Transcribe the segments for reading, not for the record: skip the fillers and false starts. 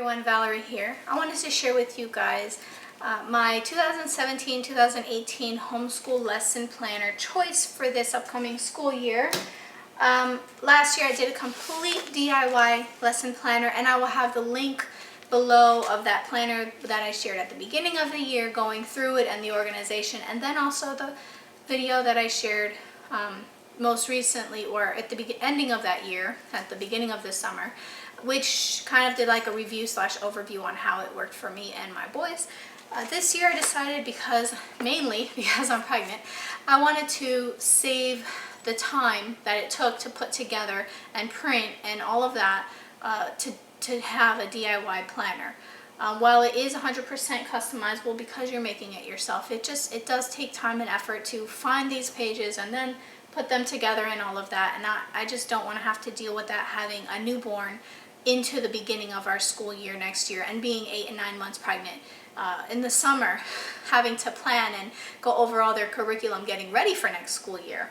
everyone, Valerie here. I wanted to share with you guys my 2017-2018 homeschool lesson planner choice for this upcoming school year. Last year I did a complete DIY lesson planner, and I will have the link below of that planner that I shared at the beginning of the year, going through it and the organization, and then also the video that I shared most recently, or at the ending of that year, at the beginning of the summer, which kind of did like a review / overview on how it worked for me and my boys. This year I decided, mainly because I'm pregnant, I wanted to save the time that it took to put together and print and all of that to have a DIY planner. While it is 100% customizable because you're making it yourself, it does take time and effort to find these pages and then put them together and all of that. And I just don't want to have to deal with that, having a newborn into the beginning of our school year next year, and being 8 and 9 months pregnant in the summer, having to plan and go over all their curriculum getting ready for next school year.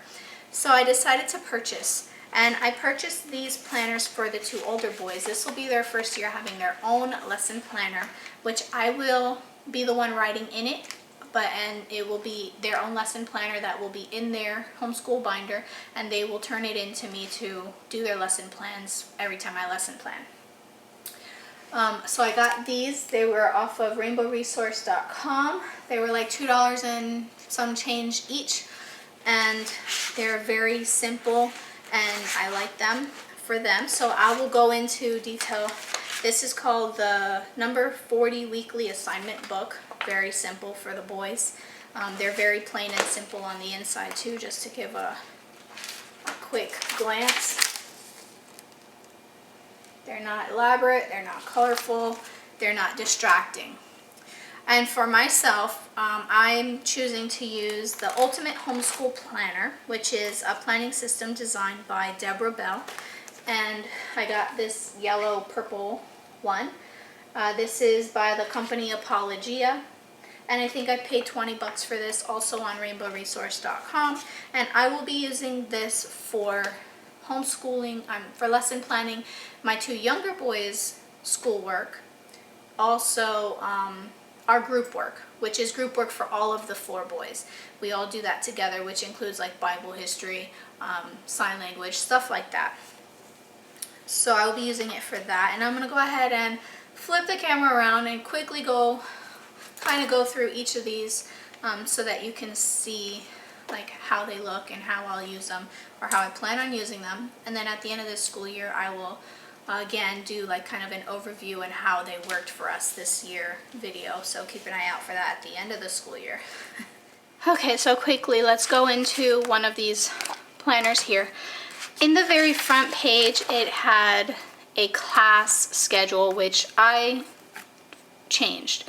So I decided to purchase, and I purchased these planners for the 2 older boys. This will be their first year having their own lesson planner, which I will be the one writing in it, and it will be their own lesson planner that will be in their homeschool binder, and they will turn it in to me to do their lesson plans every time I lesson plan. So I got these. They were off of rainbowresource.com. They were like $2 and some change each, and they're very simple and I like them for them. So I will go into detail. This is called the number 40 weekly assignment book. Very simple for the boys. They're very plain and simple on the inside too, just to give a quick glance. They're not elaborate, they're not colorful, they're not distracting. And for myself, I'm choosing to use the Ultimate Homeschool Planner, which is a planning system designed by Deborah Bell. And I got this yellow purple one. This is by the company Apologia, and I think I paid $20 for this, also on rainbowresource.com. And I will be using this for homeschooling, for lesson planning my 2 younger boys' schoolwork, also our group work, which is group work for all of the 4 boys. We all do that together, which includes like Bible history, sign language, stuff like that. So I'll be using it for that, and I'm going to go ahead and flip the camera around and quickly go through each of these so that you can see like how they look and how I'll use them, or how I plan on using them. And then at the end of this school year, I will again do like kind of an overview and how they worked for us this year video. So keep an eye out for that at the end of the school year. Okay, so quickly let's go into one of these planners here. In the very front page, it had a class schedule, which I changed.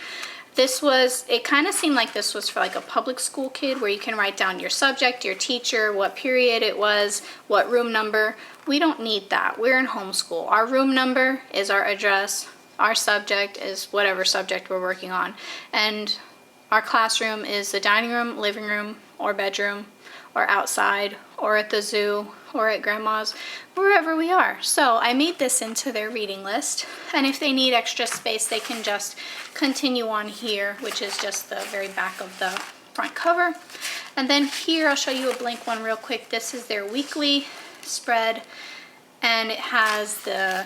It kind of seemed like this was for like a public school kid, where you can write down your subject, your teacher, what period it was, what room number. We don't need that. We're in homeschool. Our room number is our address. Our subject is whatever subject we're working on. And our classroom is the dining room, living room, or bedroom, or outside, or at the zoo, or at grandma's, wherever we are. So I made this into their reading list, and if they need extra space, they can just continue on here, which is just the very back of the front cover. And then here, I'll show you a blank one real quick. This is their weekly spread, and it has the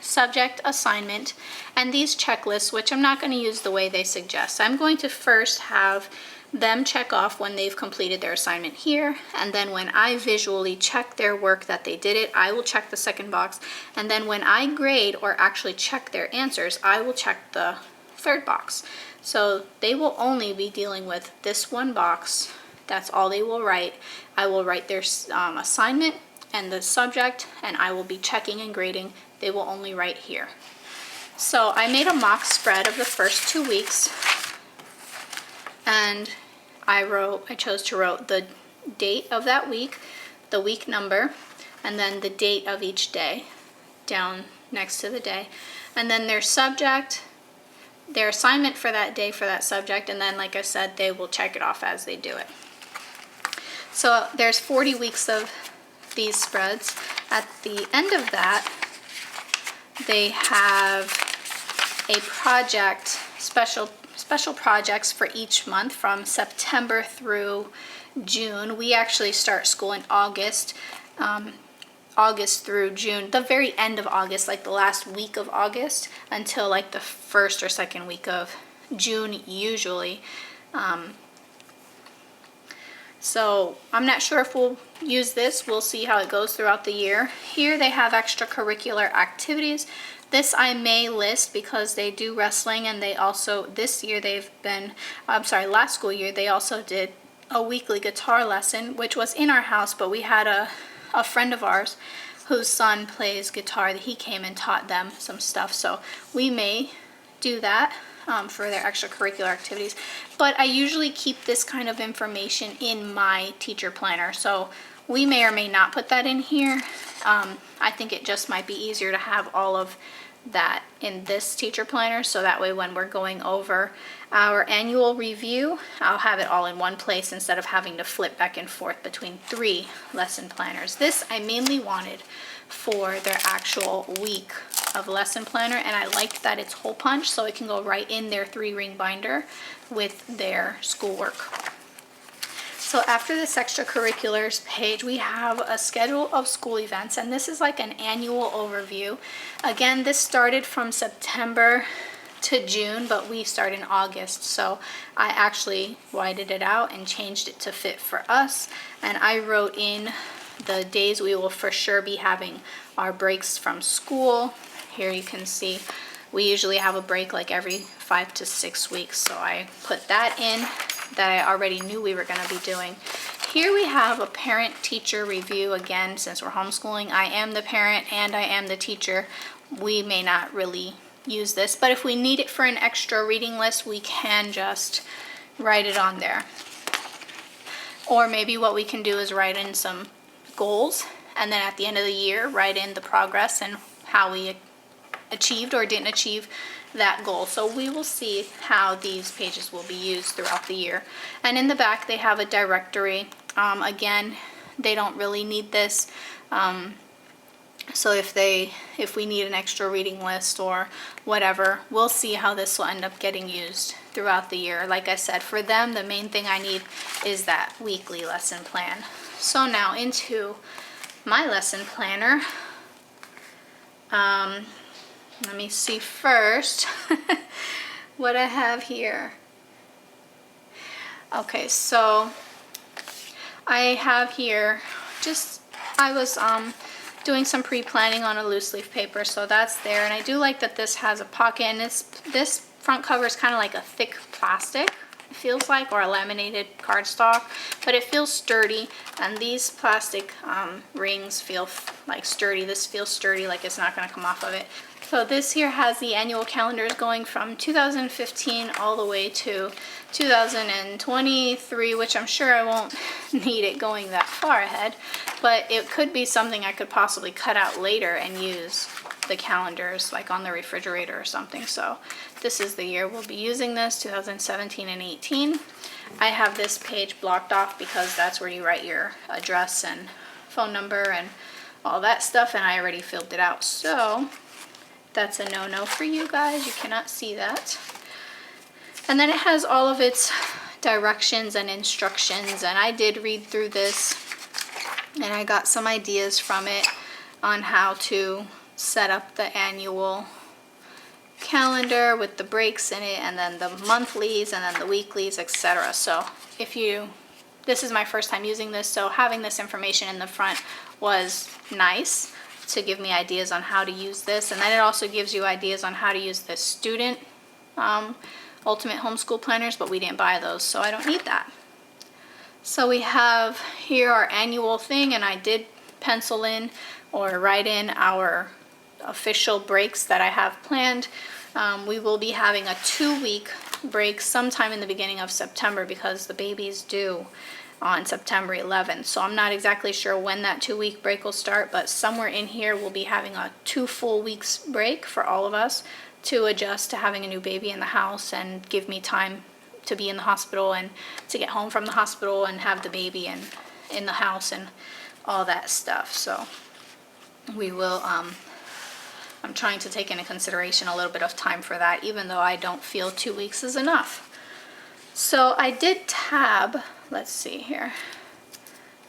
subject, assignment, and these checklists, which I'm not going to use the way they suggest. I'm going to first have them check off when they've completed their assignment here, and then when I visually check their work that they did it, I will check the second box, and then when I grade or actually check their answers, I will check the third box. So they will only be dealing with this one box. That's all they will write. I will write their assignment and the subject, and I will be checking and grading. They will only write here. So I made a mock spread of the first 2 weeks, and I chose to write the date of that week, the week number, and then the date of each day down next to the day, and then their subject, their assignment for that day for that subject, and then like I said, they will check it off as they do it. So there's 40 weeks of these spreads. At the end of that, they have a project, special projects for each month from September through June. We actually start school in August. August through June, the very end of August, like the last week of August until like the first or second week of June usually. So I'm not sure if we'll use this. We'll see how it goes throughout the year. Here they have extracurricular activities. This I may list because they do wrestling, and they also, this year they've been, last school year, they also did a weekly guitar lesson, which was in our house, but we had a friend of ours whose son plays guitar that he came and taught them some stuff. So we may do that for their extracurricular activities. But I usually keep this kind of information in my teacher planner. So we may or may not put that in here. I think it just might be easier to have all of that in this teacher planner, so that way when we're going over our annual review, I'll have it all in one place instead of having to flip back and forth between 3 lesson planners. This I mainly wanted for their actual week of lesson planner, and I liked that it's hole punch, so it can go right in their 3-ring binder with their schoolwork. So after this extracurriculars page, we have a schedule of school events, and this is like an annual overview. Again, this started from September to June, but we start in August, so I actually widened it out and changed it to fit for us, and I wrote in the days we will for sure be having our breaks from school. Here you can see we usually have a break like every 5 to 6 weeks, so I put that in that I already knew we were going to be doing. Here we have a parent-teacher review. Again, since we're homeschooling, I am the parent and I am the teacher. We may not really use this, but if we need it for an extra reading list, we can just write it on there. Or maybe what we can do is write in some goals, and then at the end of the year, write in the progress and how we achieved or didn't achieve that goal. So we will see how these pages will be used throughout the year. And in the back they have a directory. Again, they don't really need this. So if we need an extra reading list or whatever, we'll see how this will end up getting used throughout the year. Like I said, for them, the main thing I need is that weekly lesson plan. So now into my lesson planner. Let me see first what I have here. Okay, so I have here I was doing some pre-planning on a loose leaf paper, so that's there. And I do like that this has a pocket, and this front cover is kind of like a thick plastic, it feels like, or a laminated cardstock, but it feels sturdy, and these plastic rings feel like sturdy. This feels sturdy, like it's not going to come off of it. So this here has the annual calendars going from 2015 all the way to 2023, which I'm sure I won't need it going that far ahead, but it could be something I could possibly cut out later and use the calendars like on the refrigerator or something. So this is the year we'll be using this, 2017 and 18. I have this page blocked off because that's where you write your address and phone number and all that stuff, and I already filled it out. So that's a no-no for you guys. You cannot see that. And then it has all of its directions and instructions, and I did read through this and I got some ideas from it on how to set up the annual calendar with the breaks in it, and then the monthlies and then the weeklies, etc. So this is my first time using this, so having this information in the front was nice to give me ideas on how to use this. And then it also gives you ideas on how to use the student ultimate homeschool planners, but we didn't buy those, so I don't need that. So we have here our annual thing, and I did pencil in or write in our official breaks that I have planned. We will be having a 2-week break sometime in the beginning of September because the baby's due on September 11th. So I'm not exactly sure when that 2-week break will start, but somewhere in here we'll be having a 2 full weeks break for all of us to adjust to having a new baby in the house and give me time to be in the hospital and to get home from the hospital and have the baby and in the house and all that stuff. So we will I'm trying to take into consideration a little bit of time for that, even though I don't feel 2 weeks is enough. So I did tab, let's see here.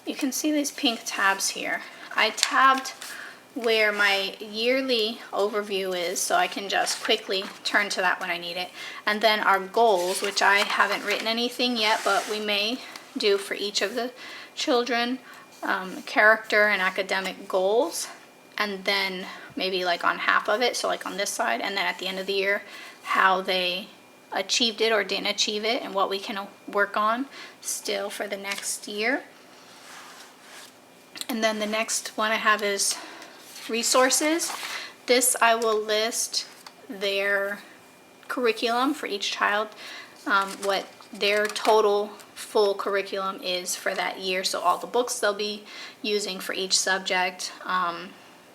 You can see these pink tabs here. I tabbed where my yearly overview is, so I can just quickly turn to that when I need it. And then our goals, which I haven't written anything yet, but we may do for each of the children, character and academic goals, and then maybe like on half of it, so like on this side, and then at the end of the year, how they achieved it or didn't achieve it and what we can work on still for the next year. And then the next one I have is resources. This I will list their curriculum for each child, what their total full curriculum is for that year. So all the books they'll be using for each subject,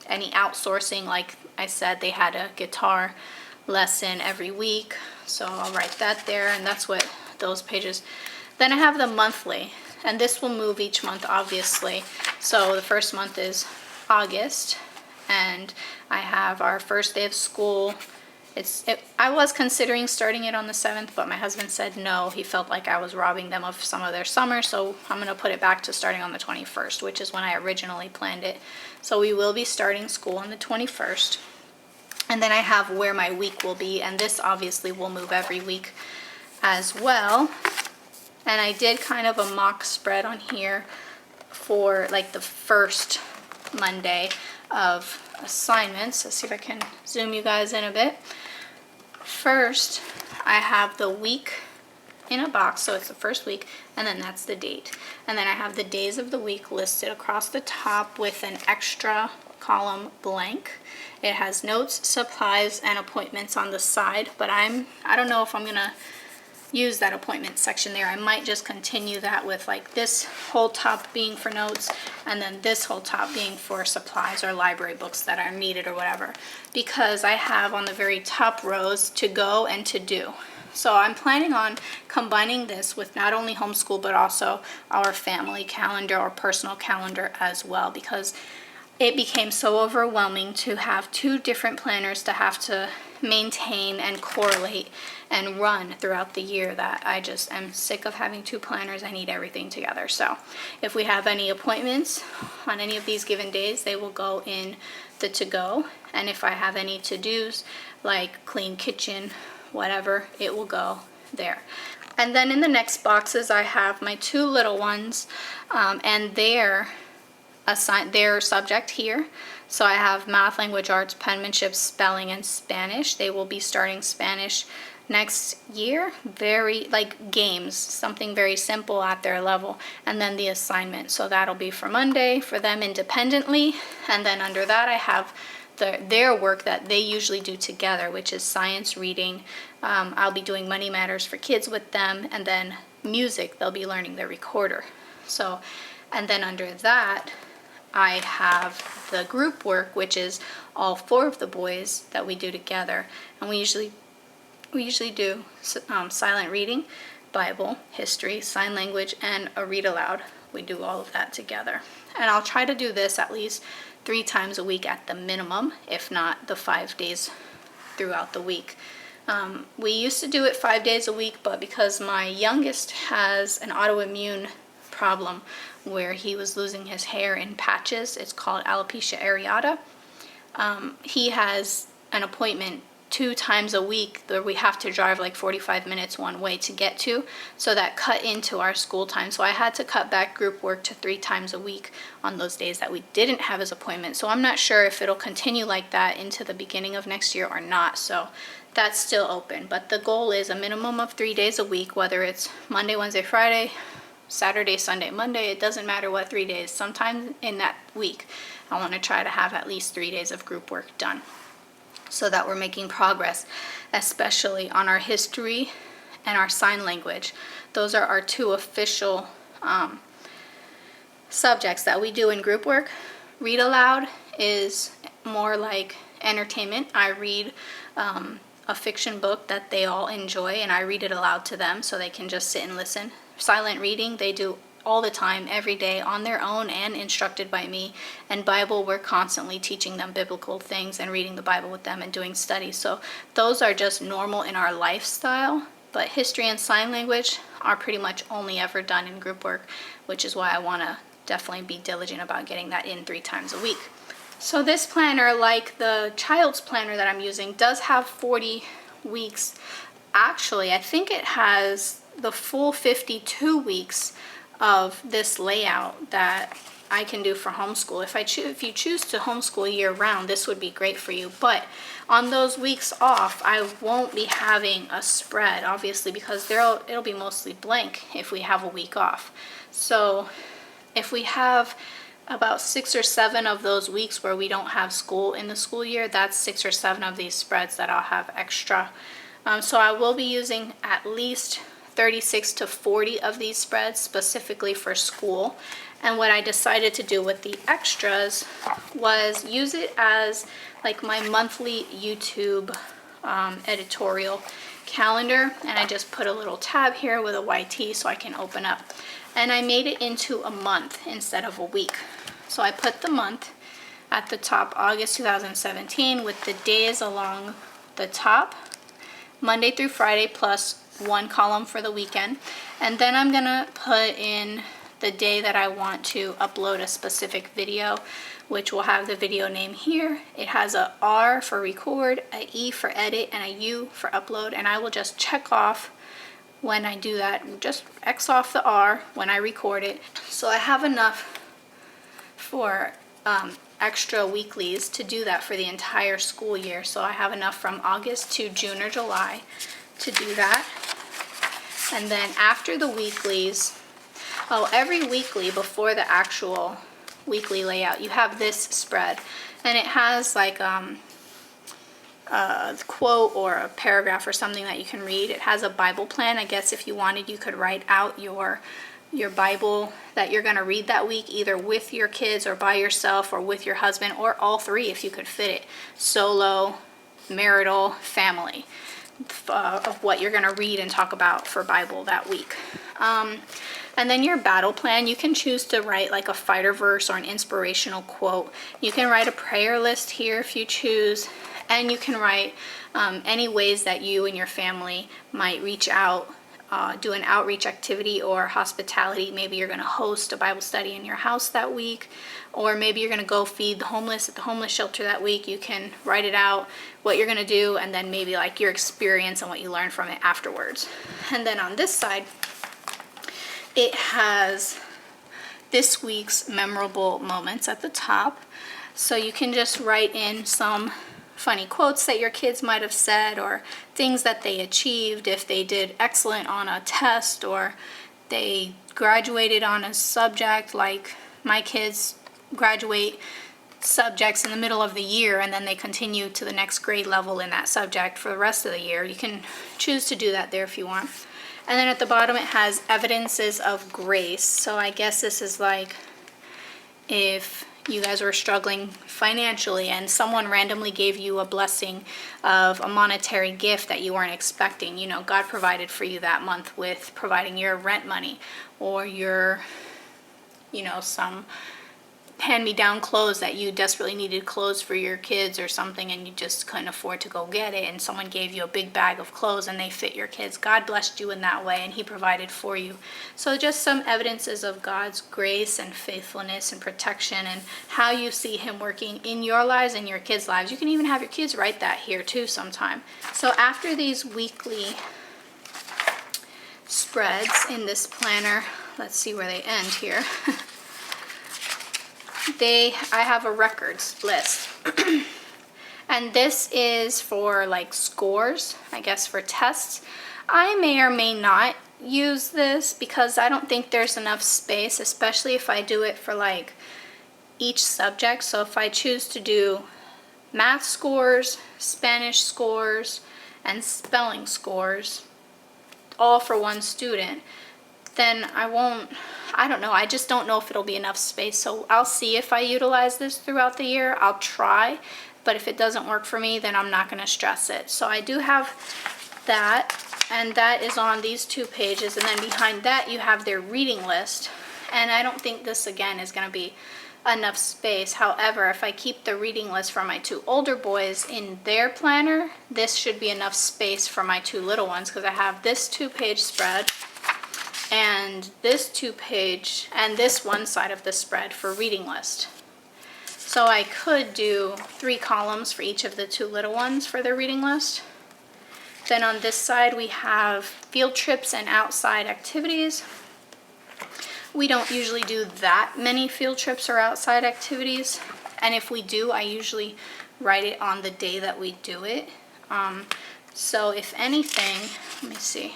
any outsourcing, like I said, they had a guitar lesson every week, so I'll write that there, and that's what those pages. Then I have the monthly, and this will move each month, obviously. So the first month is August, and I have our first day of school. I was considering starting it on the 7th, but my husband said no. He felt like I was robbing them of some of their summer, so I'm going to put it back to starting on the 21st, which is when I originally planned it. So we will be starting school on the 21st. And then I have where my week will be, and this obviously will move every week as well. And I did kind of a mock spread on here for like the first Monday of assignments. Let's see if I can zoom you guys in a bit. First, I have the week in a box, so it's the first week, and then that's the date. And then I have the days of the week listed across the top with an extra column blank. It has notes, supplies, and appointments on the side, but I don't know if I'm gonna use that appointment section there. I might just continue that with like this whole top being for notes and then this whole top being for supplies or library books that are needed or whatever, because I have on the very top rows to go and to do. So I'm planning on combining this with not only homeschool but also our family calendar or personal calendar as well, because it became so overwhelming to have 2 different planners to have to maintain and correlate and run throughout the year that I just am sick of having 2 planners. I need everything together. So if we have any appointments on any of these given days, they will go in the to-go. And if I have any to-dos like clean kitchen, whatever, it will go there. And then in the next boxes I have my 2 little ones and their subject here. So I have math, language arts, penmanship, spelling, and Spanish. They will be starting Spanish next year. Very like games, something very simple at their level. And then the assignment. So that'll be for Monday for them independently. And then under that I have their work that they usually do together, which is science, reading. I'll be doing Money Matters for Kids with them, and then music, they'll be learning the recorder. So, and then under that I have the group work, which is all 4 of the boys that we do together, and we usually do silent reading, Bible, history, sign language, and a read aloud. We do all of that together, and I'll try to do this at least 3 times a week at the minimum, if not the 5 days throughout the week. We used to do it 5 days a week, but because my youngest has an autoimmune problem where he was losing his hair in patches, it's called alopecia areata, he has an appointment 2 times a week that we have to drive like 45 minutes one way to get to, so that cut into our school time. So I had to cut back group work to 3 times a week on those days that we didn't have his appointment. So I'm not sure if it'll continue like that into the beginning of next year or not, so that's still open. But the goal is a minimum of 3 days a week, whether it's Monday, Wednesday, Friday, Saturday, Sunday, Monday, it doesn't matter what 3 days. Sometime in that week I want to try to have at least 3 days of group work done, so that we're making progress, especially on our history and our sign language. Those are our 2 official subjects that we do in group work. Read aloud is more like entertainment. I read a fiction book that they all enjoy, and I read it aloud to them so they can just sit and listen. Silent reading, they do all the time, every day, on their own and instructed by me. And Bible, we're constantly teaching them biblical things and reading the Bible with them and doing studies. So those are just normal in our lifestyle. But history and sign language are pretty much only ever done in group work, which is why I want to definitely be diligent about getting that in 3 times a week. So this planner, like the child's planner that I'm using, does have 40 weeks. Actually, I think it has the full 52 weeks of this layout that I can do for homeschool. If you choose to homeschool year round, this would be great for you. But on those weeks off, I won't be having a spread, obviously, because it'll be mostly blank if we have a week off. So if we have about 6 or 7 of those weeks where we don't have school in the school year, that's 6 or 7 of these spreads that I'll have extra. So I will be using at least 36 to 40 of these spreads specifically for school. And what I decided to do with the extras was use it as like my monthly YouTube editorial calendar. And I just put a little tab here with a YT so I can open up. And I made it into a month instead of a week. So I put the month at the top, August 2017, with the days along the top, Monday through Friday, plus 1 column for the weekend. And then I'm gonna put in the day that I want to upload a specific video, which will have the video name here. It has a R for record, a E for edit, and a U for upload. And I will just check off when I do that, just X off the R when I record it. So I have enough for extra weeklies to do that for the entire school year. So I have enough from August to June or July to do that. And then after the weeklies, every weekly before the actual weekly layout, you have this spread. And it has like a quote or a paragraph or something that you can read. It has a Bible plan. I guess if you wanted, you could write out your Bible that you're going to read that week, either with your kids or by yourself or with your husband, or all 3 if you could fit it. Solo, marital, family, of what you're going to read and talk about for Bible that week. And then your battle plan, you can choose to write like a fighter verse or an inspirational quote. You can write a prayer list here if you choose, and you can write any ways that you and your family might reach out, do an outreach activity or hospitality. Maybe you're going to host a Bible study in your house that week, or maybe you're going to go feed the homeless at the homeless shelter that week. You can write it out, what you're going to do, and then maybe like your experience and what you learned from it afterwards. And then on this side, it has this week's memorable moments at the top. So you can just write in some funny quotes that your kids might have said, or things that they achieved, if they did excellent on a test or they graduated on a subject. Like my kids graduate subjects in the middle of the year and then they continue to the next grade level in that subject for the rest of the year. You can choose to do that there if you want. And then at the bottom it has evidences of grace. So I guess this is like if you guys were struggling financially and someone randomly gave you a blessing of a monetary gift that you weren't expecting. You know, God provided for you that month with providing your rent money, or your, some hand-me-down clothes that you desperately needed clothes for your kids or something, and you just couldn't afford to go get it, and someone gave you a big bag of clothes and they fit your kids. God blessed you in that way and he provided for you. So just some evidences of God's grace and faithfulness and protection, and how you see him working in your lives and your kids' lives. You can even have your kids write that here too sometime. So after these weekly spreads in this planner, let's see where they end here. I have a records list. And this is for like scores, I guess, for tests. I may or may not use this because I don't think there's enough space, especially if I do it for like each subject. So if I choose to do math scores, Spanish scores, and spelling scores, all for one student, then I don't know, I just don't know if it'll be enough space. So I'll see if I utilize this throughout the year. I'll try, but if it doesn't work for me, then I'm not going to stress it. So I do have that, and that is on these 2 pages, and then behind that you have their reading list. And I don't think this, again, is going to be enough space. However, if I keep the reading list for my 2 older boys in their planner, this should be enough space for my 2 little ones, because I have this 2-page spread and this 2-page and this one side of the spread for reading list. So I could do 3 columns for each of the 2 little ones for their reading list. Then on this side we have field trips and outside activities. We don't usually do that many field trips or outside activities, and if we do, I usually write it on the day that we do it. So if anything, let me see,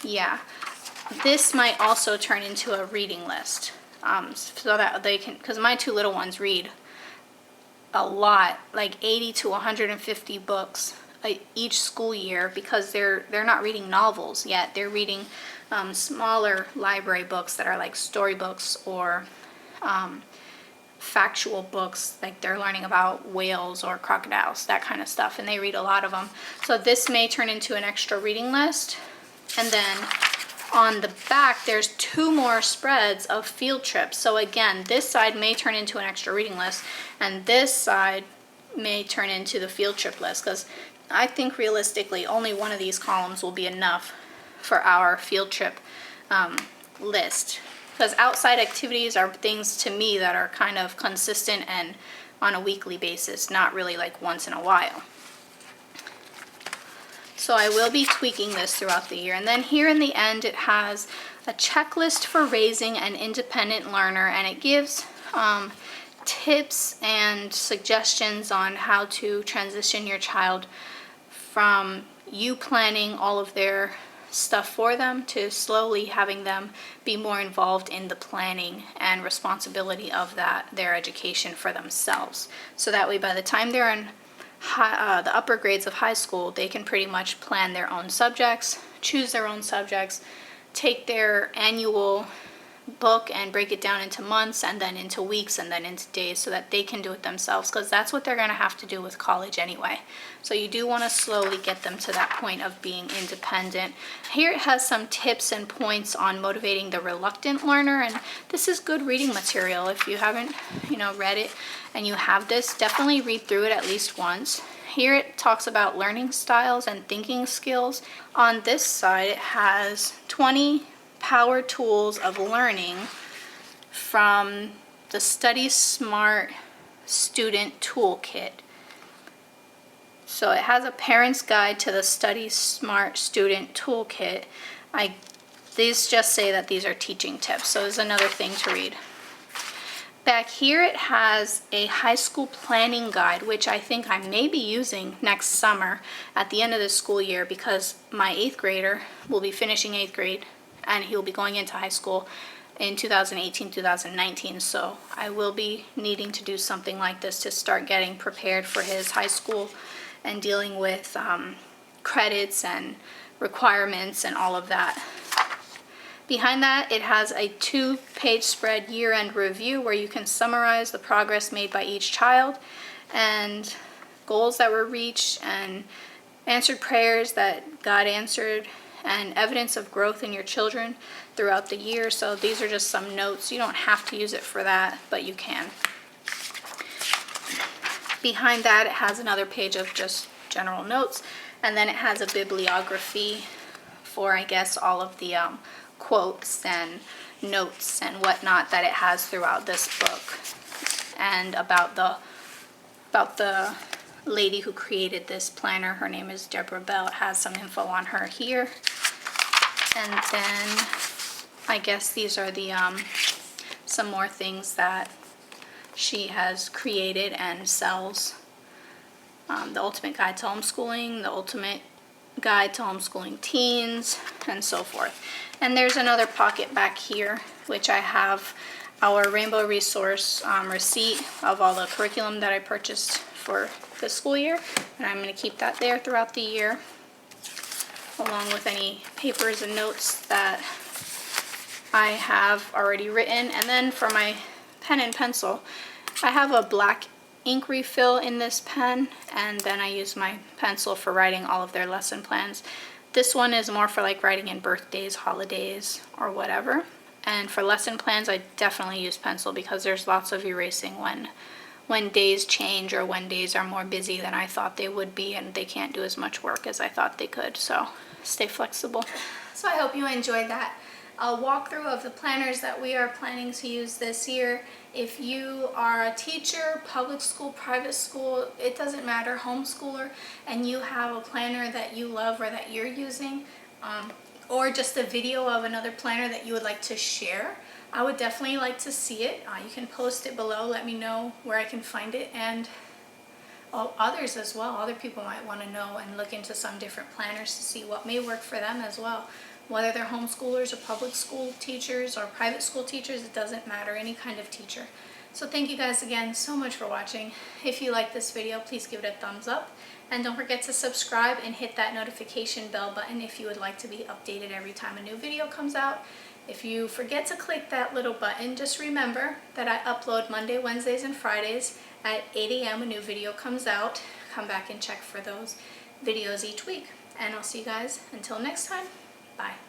yeah, this might also turn into a reading list, so that they can, because my 2 little ones read a lot, like 80 to 150 books each school year, because they're not reading novels yet. They're reading smaller library books that are like storybooks or factual books, like they're learning about whales or crocodiles, that kind of stuff, and they read a lot of them. So this may turn into an extra reading list. And then on the back there's 2 more spreads of field trips. So again, this side may turn into an extra reading list, and this side may turn into the field trip list, because I think realistically only one of these columns will be enough for our field trip list, because outside activities are things to me that are kind of consistent and on a weekly basis, not really like once in a while. So I will be tweaking this throughout the year. And then here in the end it has a checklist for raising an independent learner, and it gives tips and suggestions on how to transition your child from you planning all of their stuff for them to slowly having them be more involved in the planning and responsibility of their education for themselves. So that way by the time they're in the upper grades of high school, they can pretty much plan their own subjects, choose their own subjects, take their annual book and break it down into months and then into weeks and then into days, so that they can do it themselves, because that's what they're going to have to do with college anyway. So you do want to slowly get them to that point of being independent. Here it has some tips and points on motivating the reluctant learner, and this is good reading material. If you haven't read it and you have this, definitely read through it at least once. Here it talks about learning styles and thinking skills. On this side it has 20 power tools of learning from the Study Smart Student Toolkit. So it has a parent's guide to the Study Smart Student Toolkit. These just say that these are teaching tips, so there's another thing to read. Back here it has a high school planning guide, which I think I may be using next summer at the end of the school year, because my 8th grader will be finishing 8th grade and he'll be going into high school in 2018-2019, so I will be needing to do something like this to start getting prepared for his high school and dealing with credits and requirements and all of that. Behind that it has a 2-page spread year-end review where you can summarize the progress made by each child and goals that were reached and answered prayers that God answered and evidence of growth in your children throughout the year. So these are just some notes. You don't have to use it for that, but you can. Behind that it has another page of just general notes, and then it has a bibliography for, I guess, all of the quotes and notes and whatnot that it has throughout this book, and about the lady who created this planner. Her name is Deborah Bell. It has some info on her here. And then I guess these are the some more things that she has created and sells. The Ultimate Guide to Homeschooling, the Ultimate Guide to Homeschooling Teens, and so forth. And there's another pocket back here, which I have our Rainbow Resource receipt of all the curriculum that I purchased for the school year, and I'm going to keep that there throughout the year, along with any papers and notes that I have already written. And then for my pen and pencil, I have a black ink refill in this pen, and then I use my pencil for writing all of their lesson plans. This one is more for like writing in birthdays, holidays, or whatever. And for lesson plans, I definitely use pencil because there's lots of erasing when days change or when days are more busy than I thought they would be and they can't do as much work as I thought they could. So stay flexible. So I hope you enjoyed that walkthrough of the planners that we are planning to use this year. If you are a teacher, public school, private school, it doesn't matter, homeschooler, and you have a planner that you love or that you're using, or just a video of another planner that you would like to share, I would definitely like to see it. You can post it below, let me know where I can find it, and others as well. Other people might want to know and look into some different planners to see what may work for them as well. Whether they're homeschoolers or public school teachers or private school teachers, it doesn't matter, any kind of teacher. So thank you guys again so much for watching. If you like this video, please give it a thumbs up. And don't forget to subscribe and hit that notification bell button if you would like to be updated every time a new video comes out. If you forget to click that little button, just remember that I upload Monday, Wednesdays, and Fridays at 8 a.m. a new video comes out. Come back and check for those videos each week. And I'll see you guys until next time. Bye.